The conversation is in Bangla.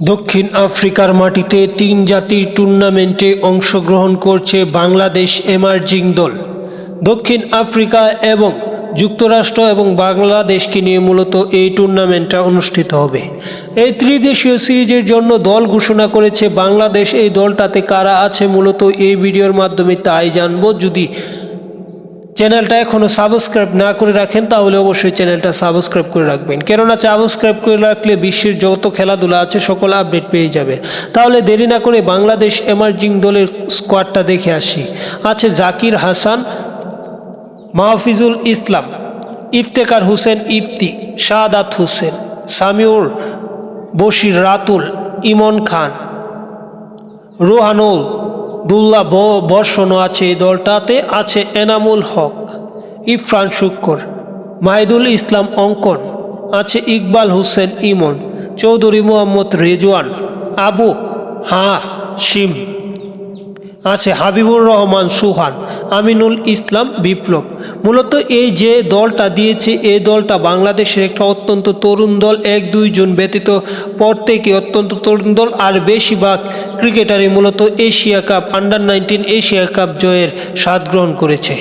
দক্ষিণ আফ্রিকার মাটিতে তিন জাতির টুর্নামেন্টে অংশগ্রহণ করছে বাংলাদেশ এমার্জিং দল। দক্ষিণ আফ্রিকা এবং যুক্তরাষ্ট্র এবং বাংলাদেশকে নিয়ে মূলত এই টুর্নামেন্টটা অনুষ্ঠিত হবে। এই ত্রিদেশীয় সিরিজের জন্য দল ঘোষণা করেছে বাংলাদেশ। এই দলটাতে কারা আছে মূলত এই ভিডিওর মাধ্যমে তাই জানবো। যদি চ্যানেলটা এখনও সাবস্ক্রাইব না করে রাখেন তাহলে অবশ্যই চ্যানেলটা সাবস্ক্রাইব করে রাখবেন, কেননা সাবস্ক্রাইব করে রাখলে বিশ্বের যত খেলাধুলা আছে সকল আপডেট পেয়ে যাবে। তাহলে দেরি না করে বাংলাদেশ এমার্জিং দলের স্কোয়াডটা দেখে আসি। আছে জাকির হাসান, মাহফিজুল ইসলাম, ইফতেখার হোসেন ইফতি, শাহাদাত হোসেন, সামিউর বশির রাতুল, ইমন খান, রোহানুল দুল্লা বর্ষণও আছে। এই দলটাতে আছে এনামুল হক, ইরফান শুক্কর, মাহিদুল ইসলাম অঙ্কন, আছে ইকবাল হোসেন ইমন, চৌধুরী মোহাম্মদ রেজওয়ান, আবু হাশিম, আছে হাবিবুর রহমান সুহান, আমিনুল ইসলাম বিপ্লব। মূলত এই যে দলটা দিয়েছে এই দলটা বাংলাদেশের একটা অত্যন্ত তরুণ দল। 1-2 জন ব্যতীত প্রত্যেকে অত্যন্ত তরুণ দল, আর বেশিরভাগ ক্রিকেটারই মূলত Asia cup, under 19 Asia cup জয়ের স্বাদ গ্রহণ করেছে।